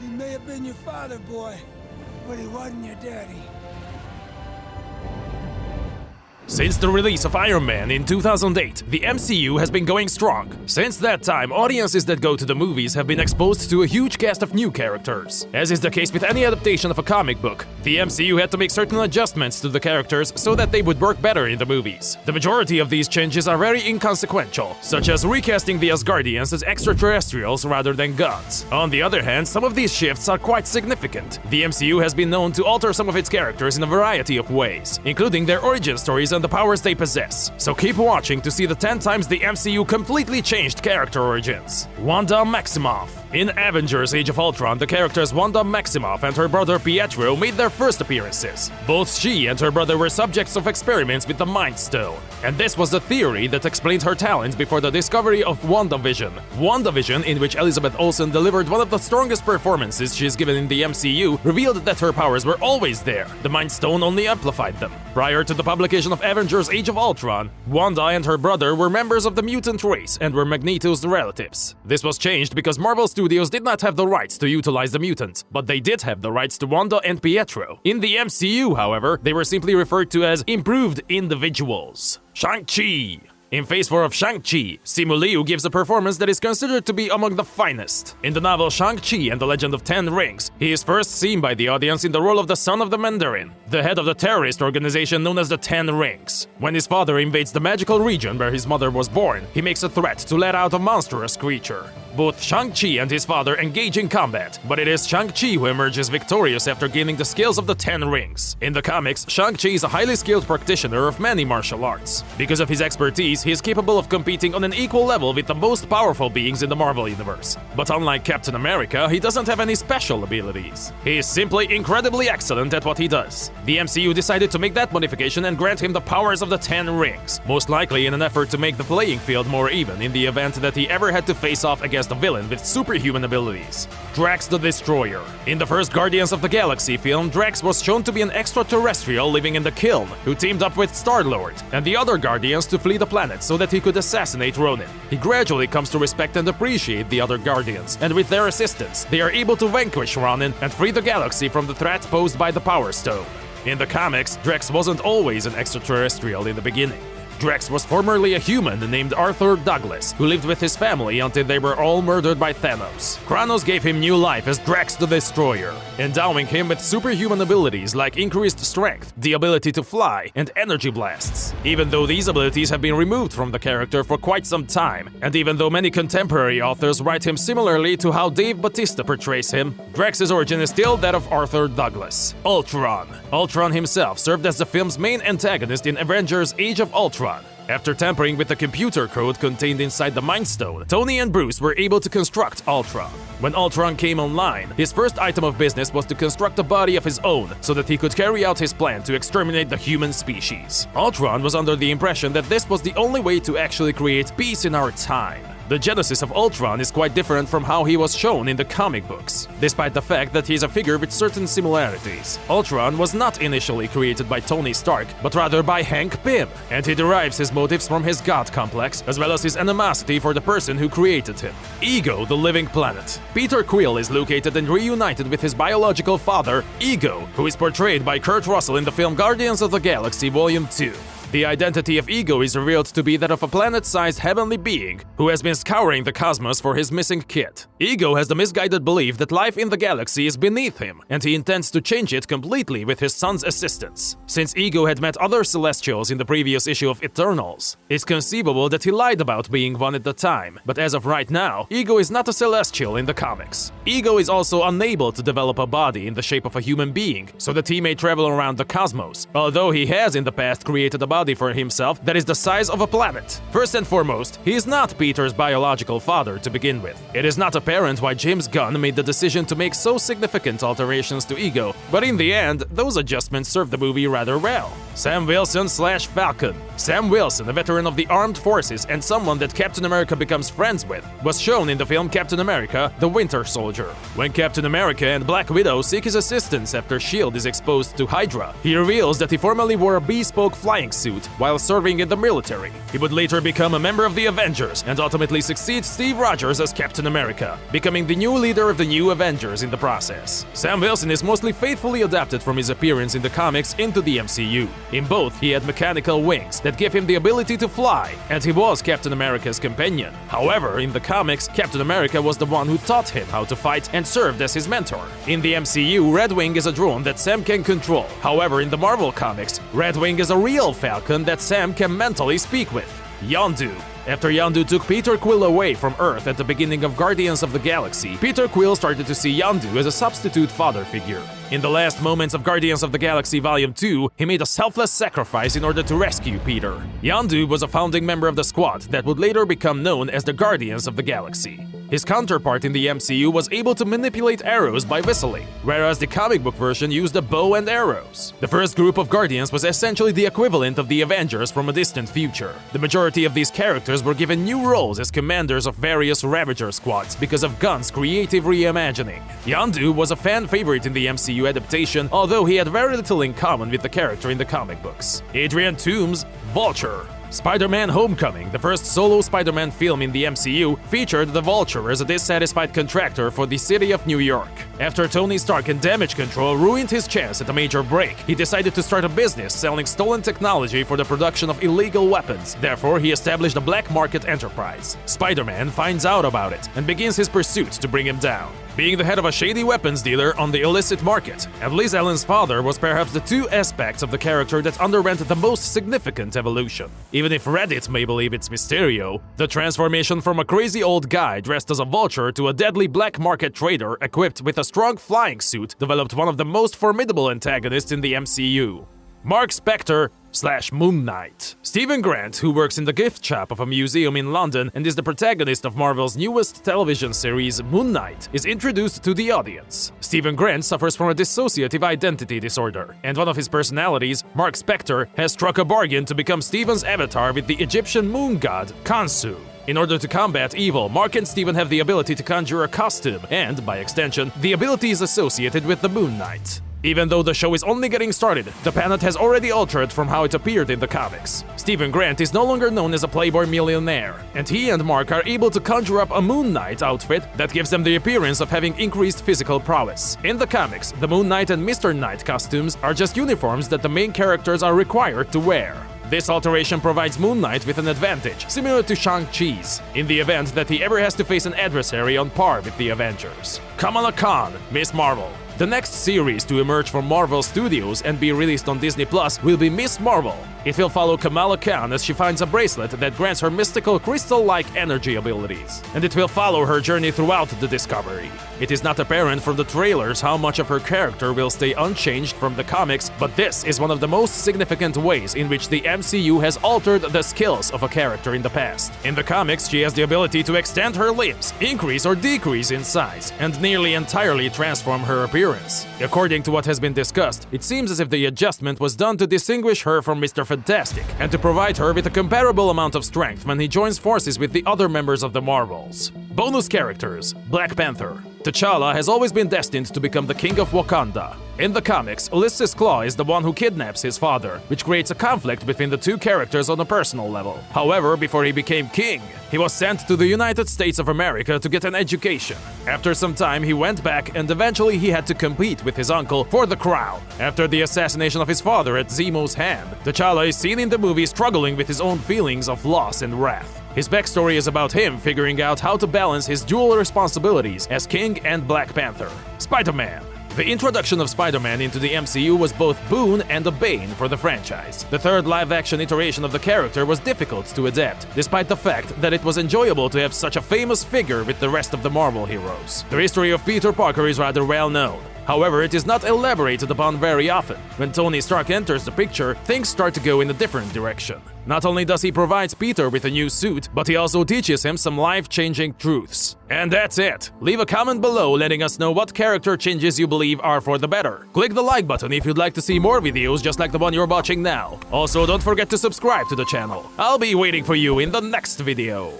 He may have been your father, boy, but he wasn't your daddy. Since the release of Iron Man in 2008, the MCU has been going strong. Since that time, audiences that go to the movies have been exposed to a huge cast of new characters. As is the case with any adaptation of a comic book, the MCU had to make certain adjustments to the characters so that they would work better in the movies. The majority of these changes are very inconsequential, such as recasting the Asgardians as extraterrestrials rather than gods. On the other hand, some of these shifts are quite significant. The MCU has been known to alter some of its characters in a variety of ways, including their origin stories and the powers they possess. So keep watching to see the 10 times the MCU completely changed character origins. Wanda Maximoff. In Avengers Age of Ultron, the characters Wanda Maximoff and her brother Pietro made their first appearances. Both she and her brother were subjects of experiments with the Mind Stone, and this was the theory that explained her talents before the discovery of WandaVision. WandaVision, in which Elizabeth Olsen delivered one of the strongest performances she's given in the MCU, revealed that her powers were always there. The Mind Stone only amplified them. Prior to the publication of Avengers Age of Ultron, Wanda and her brother were members of the mutant race and were Magneto's relatives. This was changed because Marvel Studios did not have the rights to utilize the mutant, but they did have the rights to Wanda and Pietro. In the MCU, however, they were simply referred to as improved individuals. ShangChi. In Phase 4 of ShangChi, Simu Liu gives a performance that is considered to be among the finest. In the novel ShangChi and the Legend of Ten Rings, he is first seen by the audience in the role of the son of the Mandarin, the head of the terrorist organization known as the Ten Rings. When his father invades the magical region where his mother was born, he makes a threat to let out a monstrous creature. Both ShangChi and his father engage in combat, but it is ShangChi who emerges victorious after gaining the skills of the Ten Rings. In the comics, ShangChi is a highly skilled practitioner of many martial arts. Because of his expertise, he is capable of competing on an equal level with the most powerful beings in the Marvel Universe. But unlike Captain America, he doesn't have any special abilities. He is simply incredibly excellent at what he does. The MCU decided to make that modification and grant him the powers of the Ten Rings, most likely in an effort to make the playing field more even in the event that he ever had to face off against a villain with superhuman abilities. Drex the Destroyer. In the first Guardians of the Galaxy film, Drex was shown to be an extraterrestrial living in the Kiln, who teamed up with Star-Lord and the other Guardians to flee the planet so that he could assassinate Ronin. He gradually comes to respect and appreciate the other Guardians, and with their assistance, they are able to vanquish Ronin and free the galaxy from the threat posed by the Power Stone. In the comics, Drex wasn't always an extraterrestrial in the beginning. Drex was formerly a human named Arthur Douglas, who lived with his family until they were all murdered by Thanos. Kronos gave him new life as Drex the Destroyer, endowing him with superhuman abilities like increased strength, the ability to fly, and energy blasts. Even though these abilities have been removed from the character for quite some time, and even though many contemporary authors write him similarly to how Dave Bautista portrays him, Drex's origin is still that of Arthur Douglas. Ultron. Ultron himself served as the film's main antagonist in Avengers Age of Ultron. After tampering with the computer code contained inside the Mind Stone, Tony and Bruce were able to construct Ultron. When Ultron came online, his first item of business was to construct a body of his own so that he could carry out his plan to exterminate the human species. Ultron was under the impression that this was the only way to actually create peace in our time. The genesis of Ultron is quite different from how he was shown in the comic books, despite the fact that he is a figure with certain similarities. Ultron was not initially created by Tony Stark, but rather by Hank Pym, and he derives his motives from his god complex, as well as his animosity for the person who created him. Ego, the living planet. Peter Quill is located and reunited with his biological father, Ego, who is portrayed by Kurt Russell in the film Guardians of the Galaxy Volume 2. The identity of Ego is revealed to be that of a planet-sized heavenly being who has been scouring the cosmos for his missing kid. Ego has the misguided belief that life in the galaxy is beneath him, and he intends to change it completely with his son's assistance. Since Ego had met other Celestials in the previous issue of Eternals, it's conceivable that he lied about being one at the time, but as of right now, Ego is not a Celestial in the comics. Ego is also unable to develop a body in the shape of a human being, so that he may travel around the cosmos, although he has in the past created a body for himself that is the size of a planet. First and foremost, he is not Peter's biological father to begin with. It is not apparent why James Gunn made the decision to make so significant alterations to Ego, but in the end, those adjustments served the movie rather well. Sam Wilson/Falcon. Sam Wilson, a veteran of the armed forces and someone that Captain America becomes friends with, was shown in the film Captain America: The Winter Soldier. When Captain America and Black Widow seek his assistance after S.H.I.E.L.D. is exposed to Hydra, he reveals that he formerly wore a bespoke flying suit while serving in the military. He would later become a member of the Avengers and ultimately succeed Steve Rogers as Captain America, becoming the new leader of the new Avengers in the process. Sam Wilson is mostly faithfully adapted from his appearance in the comics into the MCU. In both, he had mechanical wings that give him the ability to fly, and he was Captain America's companion. However, in the comics, Captain America was the one who taught him how to fight and served as his mentor. In the MCU, Red Wing is a drone that Sam can control. However, in the Marvel comics, Red Wing is a real Falcon that Sam can mentally speak with. Yondu. After Yondu took Peter Quill away from Earth at the beginning of Guardians of the Galaxy, Peter Quill started to see Yondu as a substitute father figure. In the last moments of Guardians of the Galaxy Volume 2, he made a selfless sacrifice in order to rescue Peter. Yondu was a founding member of the squad that would later become known as the Guardians of the Galaxy. His counterpart in the MCU was able to manipulate arrows by whistling, whereas the comic book version used a bow and arrows. The first group of Guardians was essentially the equivalent of the Avengers from a distant future. The majority of these characters were given new roles as commanders of various Ravager squads because of Gunn's creative reimagining. Yondu was a fan favorite in the MCU adaptation, although he had very little in common with the character in the comic books. Adrian Toomes, Vulture. Spider-Man: Homecoming, the first solo Spider-Man film in the MCU, featured the Vulture as a dissatisfied contractor for the city of New York. After Tony Stark and Damage Control ruined his chance at a major break, he decided to start a business selling stolen technology for the production of illegal weapons. Therefore, he established a black market enterprise. Spider-Man finds out about it and begins his pursuit to bring him down, being the head of a shady weapons dealer on the illicit market. And Liz Allen's father was perhaps the two aspects of the character that underwent the most significant evolution. Even if Reddit may believe it's Mysterio, the transformation from a crazy old guy dressed as a vulture to a deadly black market trader equipped with a strong flying suit developed one of the most formidable antagonists in the MCU. Mark Spector/Moon Knight. Stephen Grant, who works in the gift shop of a museum in London and is the protagonist of Marvel's newest television series, Moon Knight, is introduced to the audience. Stephen Grant suffers from a dissociative identity disorder, and one of his personalities, Mark Spector, has struck a bargain to become Stephen's avatar with the Egyptian moon god, Khonsu. In order to combat evil, Mark and Stephen have the ability to conjure a costume and, by extension, the abilities associated with the Moon Knight. Even though the show is only getting started, the planet has already altered from how it appeared in the comics. Stephen Grant is no longer known as a playboy millionaire, and he and Mark are able to conjure up a Moon Knight outfit that gives them the appearance of having increased physical prowess. In the comics, the Moon Knight and Mr. Knight costumes are just uniforms that the main characters are required to wear. This alteration provides Moon Knight with an advantage, similar to ShangChi's, in the event that he ever has to face an adversary on par with the Avengers. Kamala Khan, Miss Marvel. The next series to emerge from Marvel Studios and be released on Disney Plus will be Miss Marvel. It will follow Kamala Khan as she finds a bracelet that grants her mystical crystal-like energy abilities, and it will follow her journey throughout the discovery. It is not apparent from the trailers how much of her character will stay unchanged from the comics, but this is one of the most significant ways in which the MCU has altered the skills of a character in the past. In the comics, she has the ability to extend her limbs, increase or decrease in size, and nearly entirely transform her appearance. According to what has been discussed, it seems as if the adjustment was done to distinguish her from Mr. Fantastic and to provide her with a comparable amount of strength when he joins forces with the other members of the Marvels. Bonus characters: Black Panther. T'Challa has always been destined to become the king of Wakanda. In the comics, Ulysses Claw is the one who kidnaps his father, which creates a conflict between the two characters on a personal level. However, before he became king, he was sent to the United States of America to get an education. After some time, he went back and eventually he had to compete with his uncle for the crown. After the assassination of his father at Zemo's hand, T'Challa is seen in the movie struggling with his own feelings of loss and wrath. His backstory is about him figuring out how to balance his dual responsibilities as king and Black Panther. Spider-Man. The introduction of Spider-Man into the MCU was both boon and a bane for the franchise. The third live-action iteration of the character was difficult to adapt, despite the fact that it was enjoyable to have such a famous figure with the rest of the Marvel heroes. The history of Peter Parker is rather well known. However, it is not elaborated upon very often. When Tony Stark enters the picture, things start to go in a different direction. Not only does he provide Peter with a new suit, but he also teaches him some life-changing truths. And that's it! Leave a comment below letting us know what character changes you believe are for the better. Click the like button if you'd like to see more videos just like the one you're watching now. Also, don't forget to subscribe to the channel. I'll be waiting for you in the next video.